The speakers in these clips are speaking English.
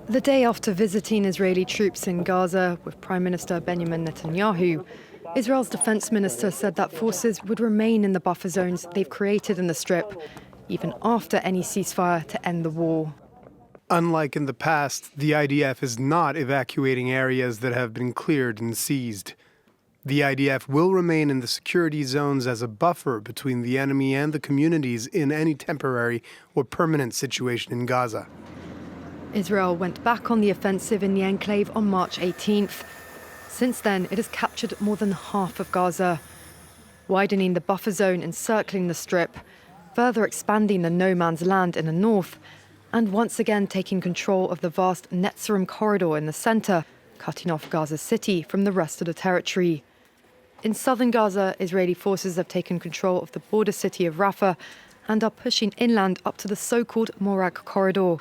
The day after visiting Israeli troops in Gaza with Prime Minister Benjamin Netanyahu, Israel's defense minister said that forces would remain in the buffer zones they've created in the Strip, even after any ceasefire to end the war. Unlike in the past, the IDF is not evacuating areas that have been cleared and seized. The IDF will remain in the security zones as a buffer between the enemy and the communities in any temporary or permanent situation in Gaza. Israel went back on the offensive in the enclave on March 18th. Since then, it has captured more than half of Gaza, widening the buffer zone encircling the Strip, further expanding the no man's land in the north, and once again taking control of the vast Netzarim corridor in the centre, cutting off Gaza City from the rest of the territory. In southern Gaza, Israeli forces have taken control of the border city of Rafah and are pushing inland up to the so-called Morag corridor.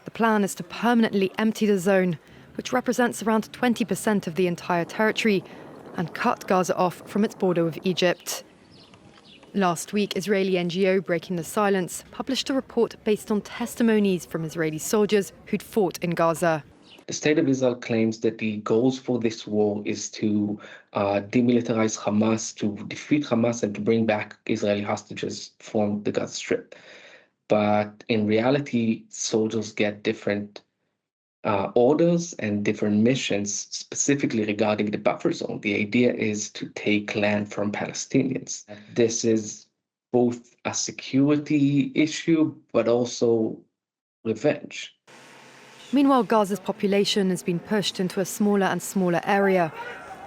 The plan is to permanently empty the zone, which represents around 20% of the entire territory, and cut Gaza off from its border with Egypt. Last week, Israeli NGO Breaking the Silence published a report based on testimonies from Israeli soldiers who'd fought in Gaza. The State of Israel claims that the goals for this war is to demilitarize Hamas, to defeat Hamas, and to bring back Israeli hostages from the Gaza Strip. But in reality, soldiers get different orders and different missions specifically regarding the buffer zone. The idea is to take land from Palestinians. This is both a security issue, but also revenge. Meanwhile, Gaza's population has been pushed into a smaller and smaller area.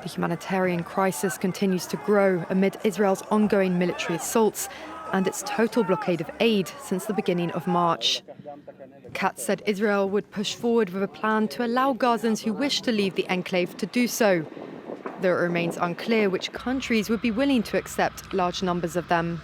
The humanitarian crisis continues to grow amid Israel's ongoing military assaults and its total blockade of aid since the beginning of March. Katz said Israel would push forward with a plan to allow Gazans who wish to leave the enclave to do so, though it remains unclear which countries would be willing to accept large numbers of them.